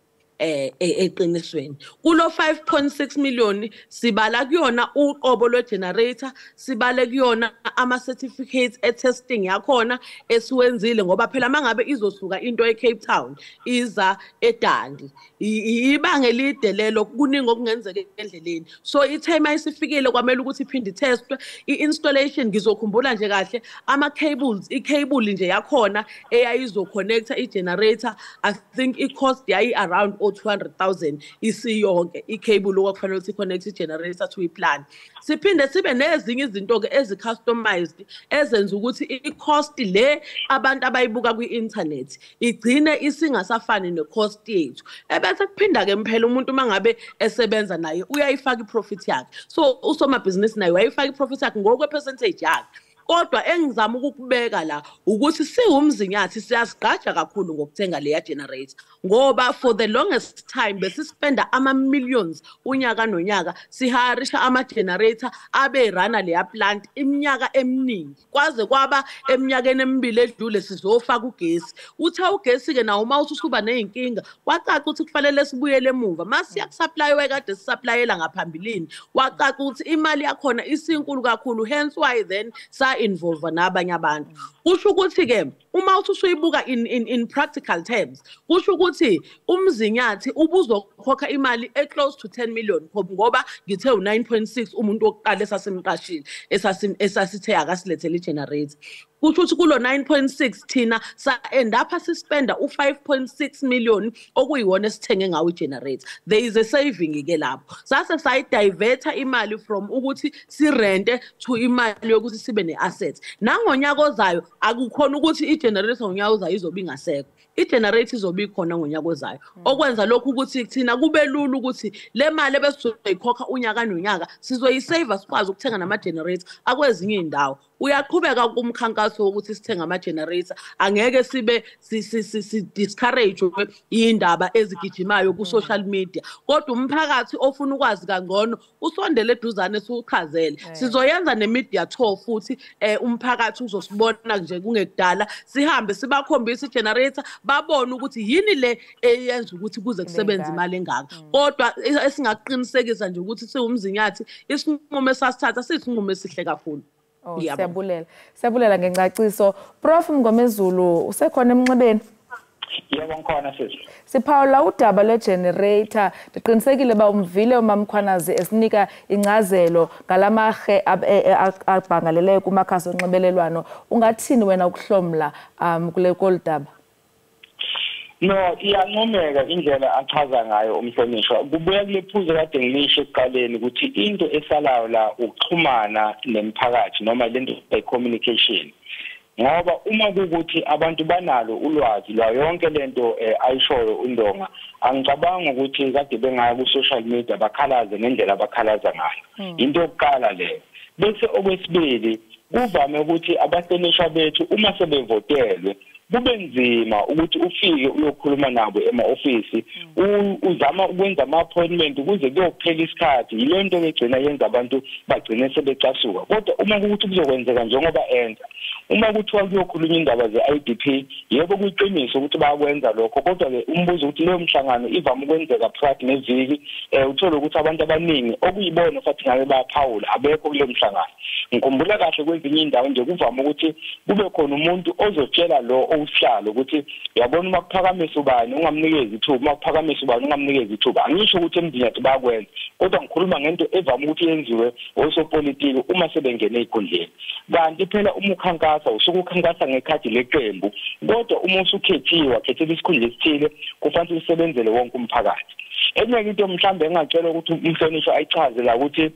Eqinisweni kulo 5.6 million sibala kuyona uqobo lwe generator, sibale kuyona ama certificates testing yakhona esiwenzile, ngoba phela mangabe izosuka into eCape Town iza eDandi ibanga elide lelo, kuningi okungenzeka endleleni. So itime ayisifikile kwamele ukuthi iphinde testwe. I-installation ngizokhumbula nje kahle ama cables, i-cable nje yakhona eyayizoconnecta i-generator, I think i-cost yayi around 200,000 isiyonke i-cable okwakufanele ukuthi connect i-generator to i-plan. Siphinde sibe nezinye izinto ke ezi-customized ezenza ukuthi i-cost le abantu abayibuka kwi-internet igcine isingasafani ne-cost yethu. Ebese kuphinda ke mphela umuntu mangabe esebenza naye uyayifaka i-profit yakhe. So usomabhizinisi naye uyayifaka i-profit yakhe ngokwe-percentage yakhe. Kodwa engizama ukubeka la ukuthi siwumzinyathi siyazigqaja kakhulu ngokuthenga leya generator, ngoba for the longest time besispenda ama millions unyaka nonyaka siharisha ama generator abe rana leya plant iminyaka eminingi, kwaze kwaba eminyakeni emibili edlule sizofaka ugesi. Utha ugesi ke nawo mawususuba nezinkinga, kwacaca ukuthi kufanele sibuyele emuva. Masiya kusupply wekade sisupplyela ngaphambilini, wacaca ukuthi imali yakhona isinkulu kakhulu, hence why then sa involve nabanye abantu. Kusho ukuthi ke uma usuyibuka in practical terms, kusho ukuthi umzinyathi ubuzokhokha imali close to 10 million ngoba ngithe u9.6 umuntu oqala esasimqashile esasithe akasilethele igenerator. Kusho ukuthi kulo 9.6 thina sa end up sispenda u5.6 million okuyiwona esithenge ngawo igenerator. There is a saving ke lapho. Sase sayidiverta imali from ukuthi sirente to imali yokuthi sibe neassets. Nangonyaka ozayo akukhona ukuthi igenerator ngonyaka ozayo izoba ingasekho. I-generator izobe ikhona ngonyaka ozayo, okwenza lokhu ukuthi thina kube lula ukuthi le mali ebesizoyikhokha unyaka nonyaka sizoyisave sikwazi ukuthenga nama-generator akwezinye izindawo. Uyaqhubeka kumkhankaso ukuthi sithenga ama-generator, angeke sibe si-discourage iy'ndaba ezigijimayo ku-social media, kodwa umphakathi ofuna ukwazi kangcono usondele eduzane siwuchazele. Sizoyenza ne-media tour futhi umphakathi uzosibona nje kungekudala, sihambe sibakhombisa i-generator babone ukuthi yini le eyenza ukuthi kuze kusebenza imali engaka. Kodwa esingakuqinisekisa nje ukuthi siwumzinyathi isinqumo esasithatha sisinqumo esihle kakhulu. Siyabulela ngencaciso. Prof Mngomezulu usekhona emnxebeni? Yebo ngikhona sisi. Siphawula udaba le-generator. Ndiqinisekile ba umvile uMamkhwanazi esinika incazelo ngalamahe abhangaleleyo kumakhasi onxibelelwano. Ungathini wena ukuhlomla kule koludaba? No, iyancomeka indlela achaza ngayo umhlonishwa. Kubuya kulephuzo kade ngilisho ekuqaleni ukuthi into esalayo la ukuxhumana nemphakathi noma lento communication. Ngoba uma kukuthi abantu banalo ulwazi lwa yonke lento ayishoyo uNdonga, angicabanga ukuthi kade bengaya ku social media bakhalaze ngendlela abakhalaza ngayo. Into yokuqala leyo. Bese okwesibili kuvame ukuthi abahlonishwa bethu uma sebevotelwe kube nzima ukuthi ufike uyokhuluma nabo ema-ofisi uzama ukwenza ama-appointment ukuze kuyophela isikhathi yile nto begcina yenza abantu bagcine sebecasuka kodwa uma kuthi kuzokwenzeka njengoba enza uma kuthiwa kuyokhulunywa indaba ze-IDP yebo kuyiqiniso ukuthi bayakwenza lokho kodwa-ke umbuzo ukuthi leyo mhlangano ivame ukwenzeka phakathi neviki uthole ukuthi abantu abaningi okuyibona futhi ngabe bayaphawula abekho kuleyo mhlangano ngikhumbula kahle kwezinye indawo nje kuvame ukuthi kube khona umuntu ozotshela lo owusihlalo ukuthi uyabona uma kuphakamisa ubani ungamnikezi ithuba uma kuphakamisa ubani ungamnikezi ithuba angisho ukuthi emzini yathi bayakwenza kodwa ngikhuluma ngento evame ukuthi yenziwe osopolitiki uma sebengene ey'khundleni kanti phela uma ukhankasa usuke ukhankasa ngekhadi leqembu kodwa uma usukhethiwe wakhethela isikhundla esithile kufanele usebenzele wonke umphakathi enye into mhlawumbe engacela ukuthi umhlonishwa ayichaze la ukuthi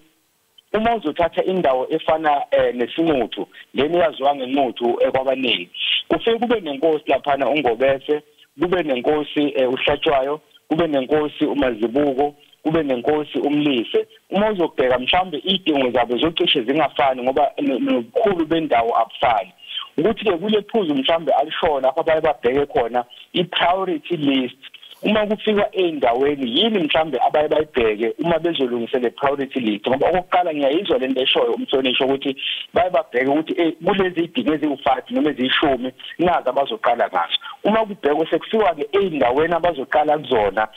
uma uzothatha indawo efana nesimuthu leni yaziwa ngemuthu ekwabaningi kufike kube nenkosi laphana uNgobese kube nenkosi uHlatshwayo kube nenkosi uMazibuko kube nenkosi uMlise uma uzobheka mhlawumbe idingo zabo zocishe zingafani ngoba nobukhulu bendawo abufani ukuthi ke kule phuzu mhlawumbe alishona apha baye babheke khona i-priority list uma kufika endaweni yini mhlambe abaye bayibheke uma bezolungisela priority list ngoba okokuqala ngiyayizwa lento eshoyo umhlonishwa ukuthi baye babheke ukuthi kulezi idingo eziwu5 noma ezishumi nazi abazoqala ngazo uma kubhekwe sekufiwa ke endaweni abazoqala kuzona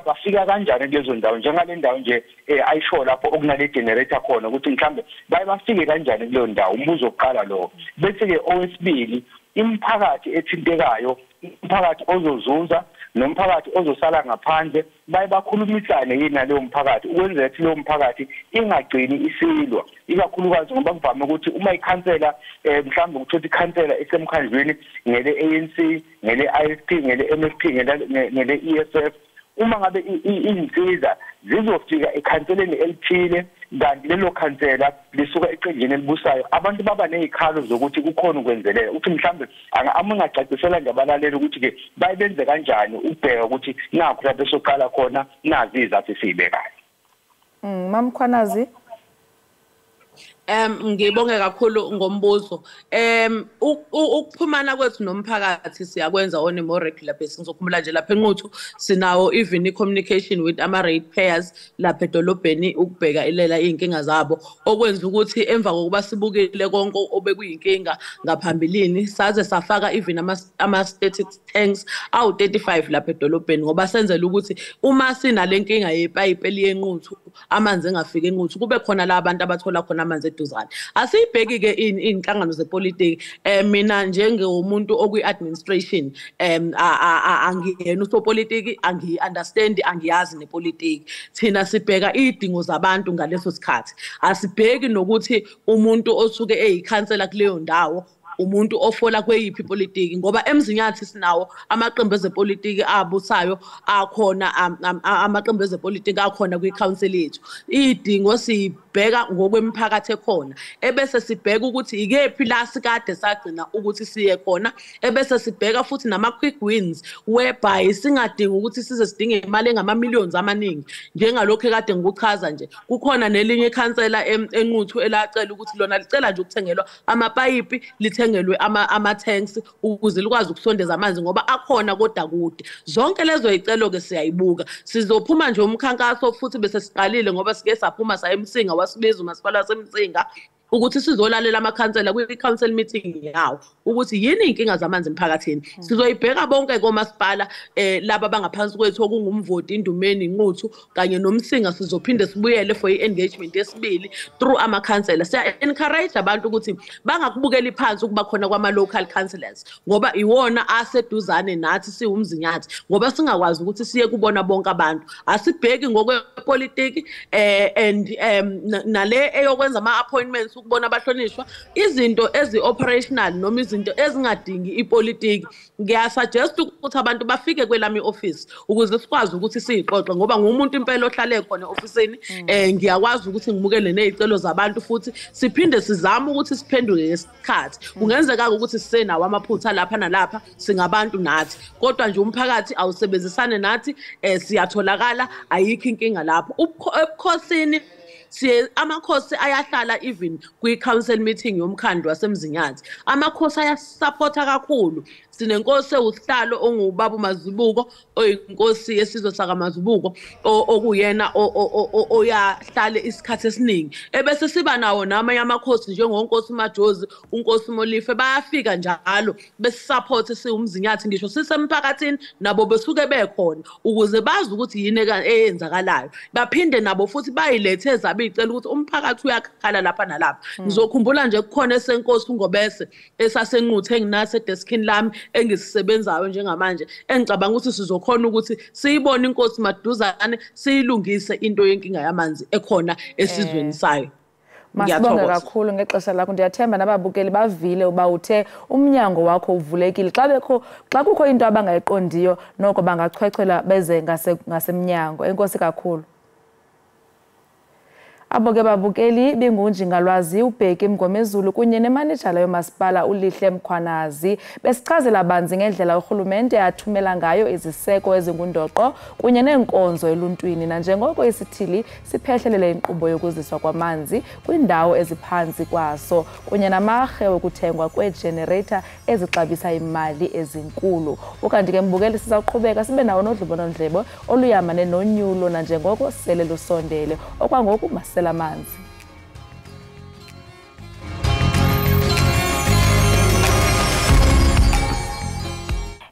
bafika kanjani kulezo ndawo njengale ndawo nje ayisho lapho okunale generator khona ukuthi mhlambe baye bafike kanjani kuleyo ndawo umbuzo oqala lo bese ke owesibili imphakathi ethintekayo umphakathi ozozuza nomphakathi ozosala ngaphandle baye bakhulumisane yini naleyo mphakathi ukwenzela ukuthi leyo mphakathi ingagcini isilwa ikakhulukazi ngoba kuvame ukuthi uma ikhansela mhlawumbe ukuthola ikhansela esemkhandlweni ngele ANC ngele IFP ngele MFP ngele EFF uma ngabe izinsiza zizofika ekhanseleni elithile kanti lelo khansela lisuka eqenjini elibusayo abantu baba nezikhalo zokuthi kukhona ukwenzelela uthi mhlambe amangacacisela nje abalaleli ukuthi ke bayibenze kanjani ubheka ukuthi nakho lapho soqala khona nazi izathu sibekayo Mamkhwanazi ngibonge kakhulu ngombuzo ukuphumana kwethu nomphakathi siyakwenza on a more regular basis ngizokhumbula nje lapha enquthu sinawo even communication with ama ratepayers lapha edolobheni ukubheka ilela izinkinga zabo okwenza ukuthi emva kokuba sibukile konke obekuyinkinga ngaphambilini saze safaka even ama static tanks awu 35 lapha edolobheni ngoba senzela ukuthi uma sinalenkinga yepipe eliyenquthu amanzi engafika enquthu kube khona la abantu abathola khona amanzi eduzane asiyibheki ke inhlangano zepolitiki mina njengomuntu okuyi-administration angiyena usopolitiki angi-understand angiyazi nepolitiki thina sibheka idingo zabantu ngaleso sikhathi asibheki nokuthi umuntu osuke eyikhansela kuleyo ndawo umuntu ofola kweyiphi ipolitiki ngoba emzinyathi sinawo amaqembu ezepolitiki abusayo akhona amaqembu ezepolitiki akhona kwi-council yethu idingo sibheka ngokwemphakathi ekhona ebese sibheka ukuthi ikephi la sikade sagcina ukuthi siye khona ebese sibheka futhi nama-quick wins whereby singadingi ukuthi size sidinge imali engama-millions amaningi njengalokhu ekade ngikuchaza nje kukhona nelinye ikhansela enquthu elacela ukuthi lona licela nje ukuthengelwa amapayipi lithengelwe ama-tanks ukuze likwazi ukusondeza amanzi ngoba akhona kodwa kude zonke lezo yicelo-ke siyayibuka sizophuma nje umkhankaso futhi bese siqalile ngoba sike saphuma sayemsinga wasibiza umasipala wasemsinga ukuthi sizolalela amakhansela kwi-council meeting yawo ukuthi yini inkinga zamanzi emphakathini sizoyibheka bonke komasipala laba bangaphansi kwethu okungumvoti indumeni inquthu kanye nomsinga sizophinde sibuyele for i-engagement yesibili through amakhansela siya-encourage abantu ukuthi bangakubukeli phansi ukuba khona kwama-local councillors ngoba iwona aseduzane nathi siwumzinyathi ngoba singakwazi ukuthi siye kubona bonke abantu asibheki ngokwepolitiki and nale eyokwenza ama-appointments ukubona abahlonishwa izinto ezi-operational noma izinto ezingadingi ipolitiki ngiyasuggest ukuthi abantu bafike kwelami office ukuze sikwazi ukuthi siyixoxe ngoba ngumuntu impela ohlale khona ofisini ngiyakwazi ukuthi ngimukele nezicelo zabantu futhi siphinde sizame ukuthi siphenduke ngesikhathi kungenzeka ukuthi sisenawo amaphutha lapha nalapha singabantu nathi kodwa nje umphakathi awusebenzisane nathi siyatholakala ayikho inkinga lapho ebukhosini siye amakhosi ayahlala even kwi-council meeting yomkhandlu wasemzinyathi amakhosi ayasupporta kakhulu sinenkosi ewusihlalo ongubaba uMazibuko oyinkosi yesizwe sakaMazibuko okuyena oyahlale isikhathi esiningi ebese siba nawo namanye amakhosi njengonkosi uMajozi unkosi uMolife bayafika njalo besisupport siwumzinyathi ngisho sisemphakathini nabo besuke bekhona ukuze bazi ukuthi yini eyenzakalayo baphinde nabo futhi bayilethe ezabicela ukuthi umphakathi uyakhala lapha nalapha ngizokhumbula nje kukhona esenkosi uNgobese esasenquthe enginase deskini lami engisisebenzayo njengamanje engicabanga ukuthi sizokhona ukuthi siyibone inkosi maduzane siyilungise into yenkinga yamanzi ekhona esizweni sayo. Masibonge kakhulu ngexesha lakho ndiyathemba nababukeli bavile uba uthe umnyango wakho uvulekile xa kukho into abangayiqondiyo noko bangachwechwela beze ngasemnyango. Enkosi kakhulu. Abo ke babukeli bengunjingalwazi uBheki Mgomezulu kunye nemanejala yomasipala uLihle Mkhwanazi besichazela banzi ngendlela urhulumente athumela ngayo iziseko ezingundoqo kunye neenkonzo eluntwini nanjengoko isithili siphehlelele inkqubo yokuziswa kwamanzi kwindawo eziphansi kwaso kunye namarhe wokuthengwa kwegenerator ezixabisa imali ezinkulu. Ukanti ke mbukeli sizawuqhubeka sibe nawo nodlobonondlebo oluyamane nonyulo nanjengoko sele lusondele okwangoku masela amanzi.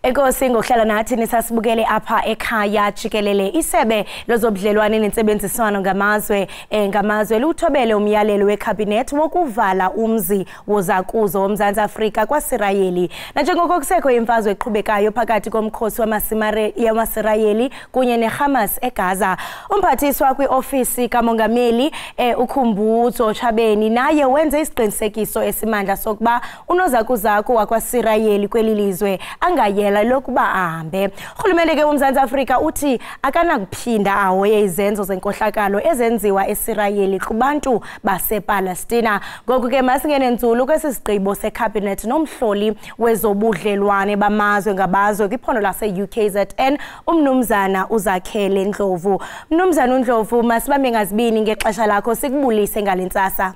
Enkosi ngokuhlala nathi nisasibukele apha ekhaya Jikelele isebe lozobudlelwane nensebenziswano ngamazwe luthobele umyalelo wecabinet wokuvala umzi wozakuzo womzantsi Afrika kwaSirayeli nanjengoko kusekho imfazwe eqhubekayo phakathi komkhosi wamaSirayeli kunye neHamas eGaza. Umphathiswa kwiofisi kamongameli uKhumbudzo Chabeni naye wenze isiqinisekiso esimandla sokuba unozakuzaku wakwaSirayeli kweli lizwe angayela lokuba ahambe. Urhulumente ke womzantsi Afrika uthi akanakuphinda ahoye izenzo zenkohlakalo ezenziwa eSirayeli kubantu basePalestina. Ngoku ke masingene nzulu kwesisigqibo secabinet nomhloli wezobudlelwane bamazwe ngabazwe kwiphondo lase-UKZN umnumzana uZakhele Ndlovu. Mnumzana uNdlovu masibambe ngazibini ngexesha lakho sikubulise ngalentsasa.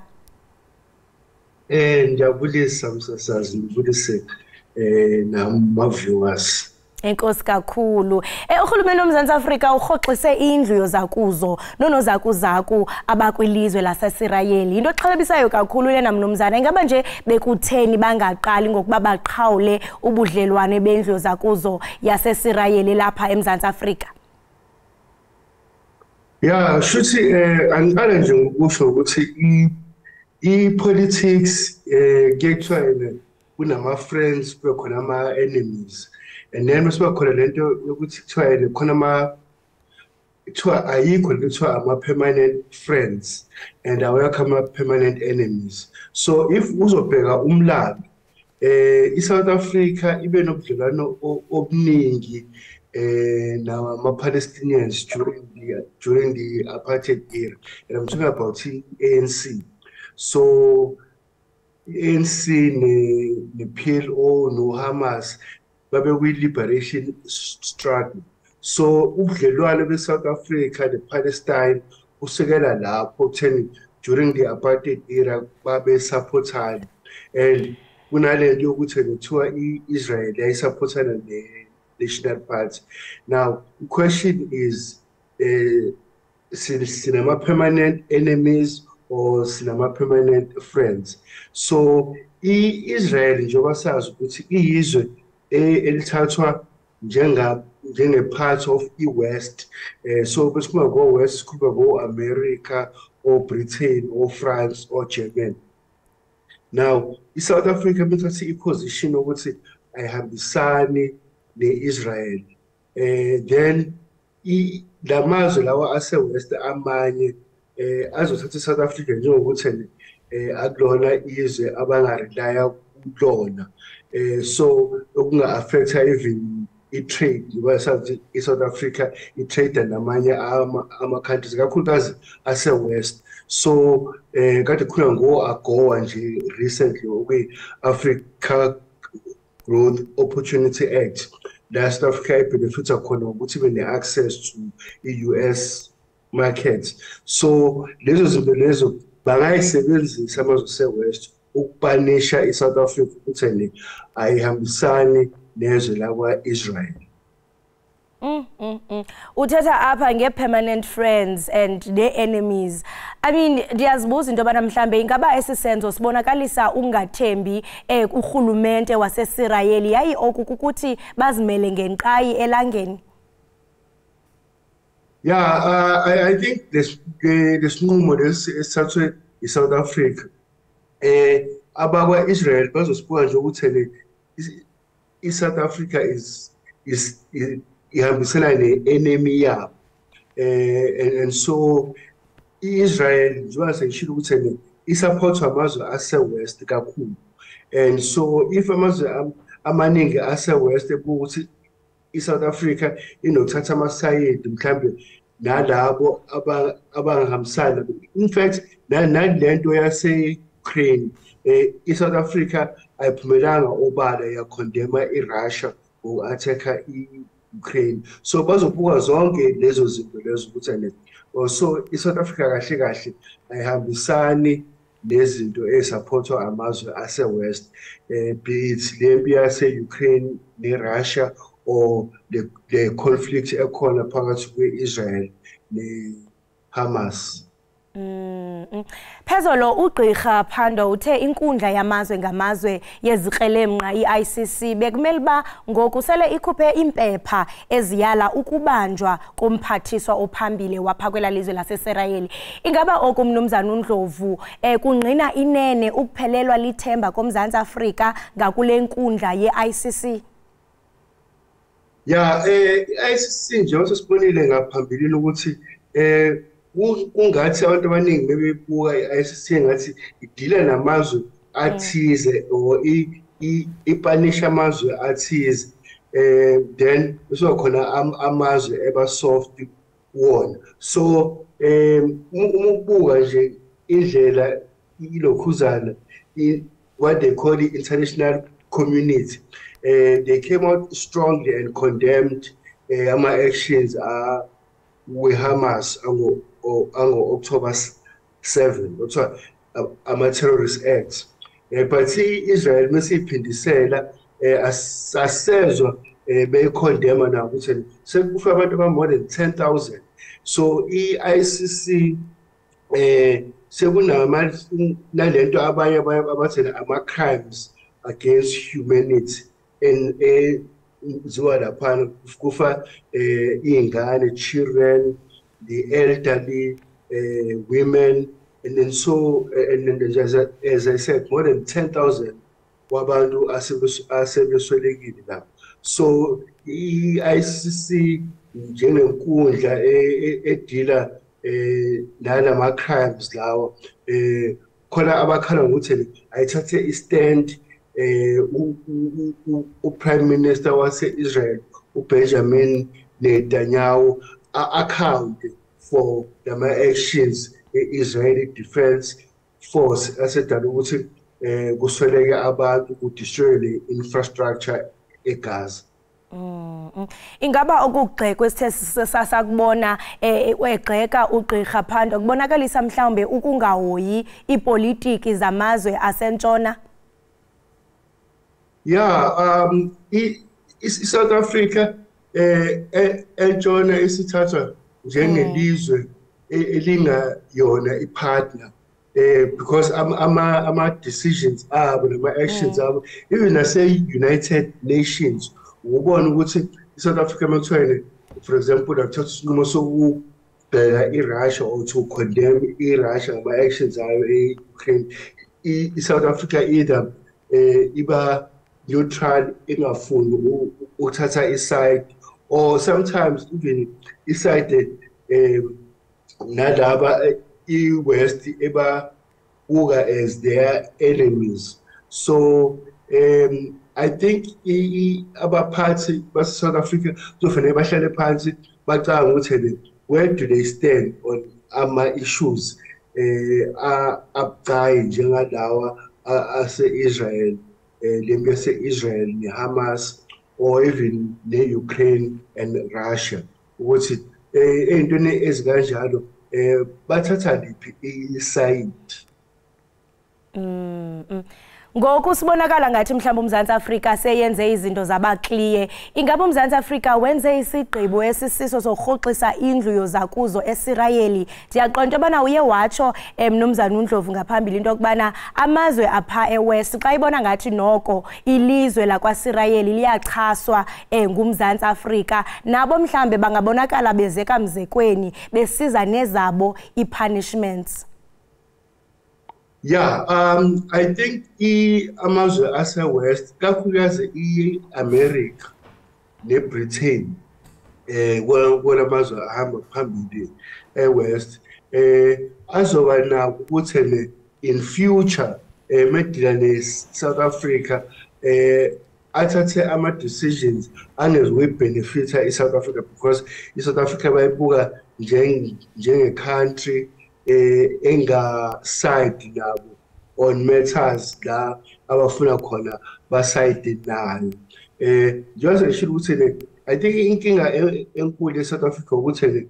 Ndiyabulisa msasazi ndibulise namaviewers. Enkosi kakhulu. Urhulumente womzantsi Afrika urhoxise indlu yozakuzo nonozakuzaku abakwilizwe laseSirayeli. Into exhalabisayo kakhulu lena mnumzana ingaba nje bekutheni bangaqali ngokuba baqhawule ubudlelwane bendlu yozakuzo yaseSirayeli lapha eMzantsi Afrika. Yeah, shuthi angiqale nje ngokusho ukuthi i-politics kuyekuthiwa kunama-friends kube khona ama-enemies and then bese khona lento yokuthi kuthiwa khona ayikho lento kuthiwa ama-permanent friends and awekho ama-permanent enemies. So if uzobheka umlando i-South Africa ibe nobudlelwano obuningi nama-Palestinians during the apartheid era, and I'm talking about ANC. So ANC ne-PLO no-Hamas babe kwi-liberation struggle. So ubudlelwane be-South Africa ne-Palestine usekela lapho kutheni during the apartheid era babe supportana and kunalento yokuthi kuthiwa i-Israel yayisupportana ne-National Party. Now the question is sinama-permanent enemies or sinama-permanent friends. So i-Israel njengoba sazi ukuthi iyizwe elithathwa njenge-part of i-West. So besikhuluma ngo-West sikhuluma ngo-America or Britain or France or Germany. Now i-South Africa bethatha i-position ukuthi ayihambisani ne-Israel. Then lamazwe lawa ase-West amanye azothatha i-South Africa njengokuthi akulona izwe abangarelaya kulona. So okunga-affecta even i-trade ngoba sathi i-South Africa i-trade namanye ama-countries kakhulukazi ase-West. So kade khona ngo-AGOA nje recently okwi-Africa Growth Opportunity Act la South Africa ibenefitha khona ukuthi ibe ne-access to i-US markets. So lezo zinto lezo bangayisebenzisa amazwe se-West ukupanisha i-South Africa ukuthi ayihambisani nezwe lakwa-Israel. Uthetha apha nge-permanent friends and the-enemies. I mean, ndiyazibuza into yobana mhlambe ingaba esi senzo sibonakalisa ungathembi urhulumente wasesirayeli yaye oku kukuthi bazimele ngenqayi elangeni? Yeah, I think this sinqumo esithathwe i-South Africa abakwa-Israel bazosibuka nje ukuthi i-South Africa ihambisana ne-enemy yabo, and so i-Israel njengoba sengishilo ukuthi isupportwa amazwe ase-West kakhulu, and so if amazwe amaningi ase-West ukuthi i-South Africa inokuthatha amasayidi mhlambe nalabo abangahambisana, in fact nalento yase-Ukraine, i-South Africa ayiphumelanga obala yakondema i-Russia ngo-attack i-Ukraine, so bazobuka zonke lezo zinto lezo ukuthi so i-South Africa kahle kahle ayihambisani nezinto ezisupportwa amazwe ase-West, be it lempi yase-Ukraine ne-Russia or the conflict ekhona phakathi kwe-Israel ne-Hamas. Phezolo ugqirha Phando uthe inkundla yamazwe ngamazwe yezikrelemnqa i-ICC bekumele ba ngoku sele ikhuphe impepha eziyala ukubanjwa komphathiswa ophambili wapha kwelalizwe laseSirayeli. Ingaba okumnumzana uNdlovu kungqina inene ukuphelelwa lithemba koMzantsi Afrika ngakule nkundla ye-ICC? Yeah, i-ICC nje osibonile ngaphambilini ukuthi kungathi abantu abaningi bebebuka i-ICC ngathi idila namazwe athize or ipanisha amazwe athize, then kuzokhona amazwe eba soft wona. So umubuka nje indlela ilokhuzana what they call the international community, they came out strongly and condemned actions with Hamas on October 7, terrorist acts. But Israel masiphindisela asezwa condemn now ukuthi sekufa abantu more than 10,000. So i-ICC sekunalento abanye abathena ama-crimes against humanity and ziwa laphana kufa iy'ngane, children, the elderly, women, and then so and then as I said, more than 10,000 wabantu asebeswelekile la. So i-ICC njengenkundla edila nalama crimes lawo khona abakhala ngokuthi ayithathe istand uPrime Minister wase-Israel uBenjamin Netanyahu account for the actions Israeli Defense Force asedala ukuthi kusweleke abantu kudestroy the infrastructure eGaza. Ingaba okugxekwe sithe sasakubona egxeka ugqirha Phando kubonakalisa mhlawumbe ukungahoyi ipolitiki zamazwe asentshona? Yeah, South Africa entshona isithathwa njengelizwe elingayona ipartner, because ama decisions abo nama actions abo even nase-United Nations ubona ukuthi i-South Africa makuthwele for example thathatha isinqumo sokubheka i-Russia or to condemn i-Russia ngama actions ayo e-Ukraine, i-South Africa either iba neutral, ingafuni ukuthatha iside, or sometimes even iside nalaba i-West eba buka as their enemies. So I think abaphathi base-South Africa kuzofanele bahlale phansi bacanga ukuthi where do they stand on ama-issues abucayi njengalawa ase-Israel, lempi yase-Israel ne-Hamas, or even ne-Ukraine and Russia, ukuthi ey'ntweni ezikanjalo bathatha liphi isayidi. Ngoku sibonakala ngathi mhlawumbe uMzantsi Afrika seyenze izinto zabakliye. Ingabe uMzantsi Afrika wenze isigqibo esisiso sokurhoxisa indlu yozakuzo eSirayeli? Ndiyaqonda ubana uye watsho Mnumzana uNdlovu ngaphambili into yokubana amazwe apha eWest xa ibona ngathi noko ilizwe lakwaSirayeli liyachaswa nguMzantsi Afrika, nabo mhlambe bangabonakala bezeka mzekweni besiza nezabo i-punishments. Yeah, I think amazwe ase-West, kakhulukazi i-America ne-Britain, kwela amazwe ahamba phambili e-West, azoba nako ukuthi in future medila ne-South Africa athathe ama-decisions angezokuyi-benefita i-South Africa, because i-South Africa bayibuka njenge-country enga-side nabo on matters la abafuna khona ba-side nayo. Njengoba ngishilo ukuthi I think inkinga enkulu e-South Africa ukuthi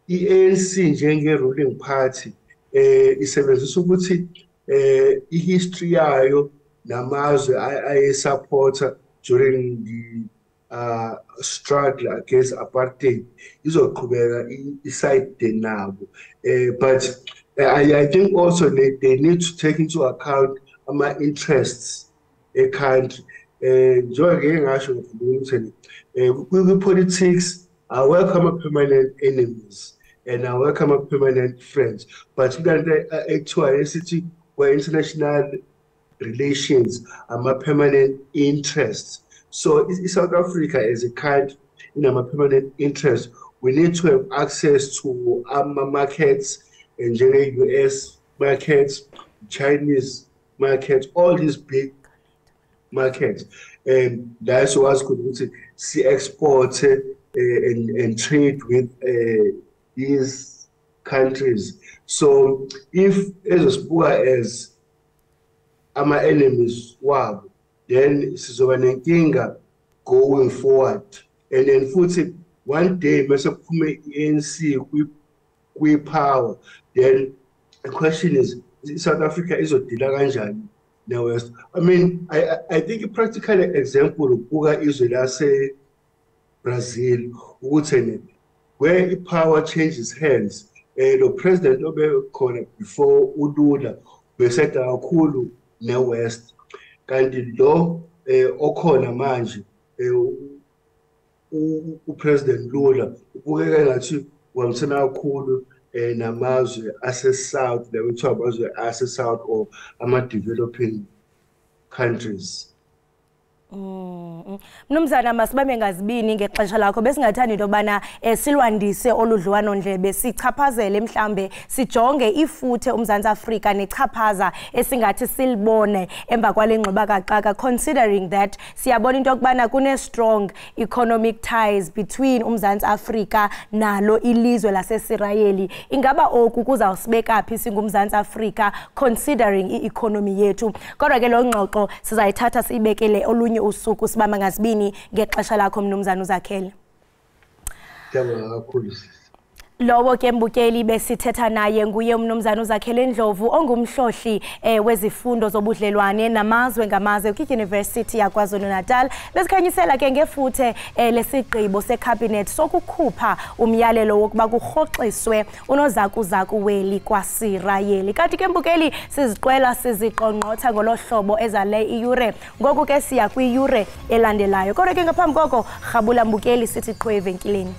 i-ANC njenge-ruling party isebenzisa ukuthi i-history yayo namazwe ayesupporta during the struggle against apartheid izoqhubeka iside nabo, but I think also they need to take into account ama-interests e-country. Njengoba ngasho ukuthi kwi-politics I welcome permanent enemies and I welcome permanent friends, but ekuthiwa esithi kwa-international relations ama-permanent interests. So South Africa as a country in a permanent interest, we need to have access to markets and US markets, Chinese markets, all these big markets. And that's what's good to see export and trade with these countries. So if as poor as our enemies were, then sizoba nenkinga going forward. And then futhi one day mase kuphume i-ANC kwi-power, then the question is South Africa izodila kanjani ne-West? I mean, I think a practical example ubuka izwe lase-Brazil ukuthi where i-power changes hands, lo president obe khona before uLula beseda kakhulu ne-West. Kanti lo okhona manje uPresident Lula ubukeka ngathi wamthena kakhulu namazwe ase-South, lekuthiwa amazwe ase-South or ama-developing countries. Mnumzana masibambe ngazibini ngexesha lakho, besingathanda into yobana silwandise oludliwano ndlebe sichaphazele mhlambe sijonge ifuthe uMzantsi Afrika nechaphaza esingathi silibone emva kwale ngxoba kaxaka, considering that siyabona into yokubana kune-strong economic ties between uMzantsi Afrika nalo ilizwe laseSirayeli. Ingaba oku kuzawusibeka phi singuMzantsi Afrika considering i-economy yethu? Kodwa ke lo ngxoxo sizayithatha siyibekele olunye usuku sibamba ngazibini ngexesha lakho Mnumzana uZakhele. Lowo ke mbukeli besithetha naye nguye uMnumzana uZakhele Ndlovu ongumhlohli wezifundo zobudlelwane namazwe ngamazwe kwi-University yaKwaZulu-Natal. Besikhanyisela ke ngefuthe lesigqibo secabinet sokukhupha umyalelo wokuba kurhoxiswe unozakuzaku weli kwaSirayeli. Kanti ke mbukeli siziqwela siziqongqotha ngolohlobo ezale iyure, ngoku ke siya kwiyure elandelayo. Kodwa ke ngaphambi koko rhabula mbukeli sithi qhwe evenkileni.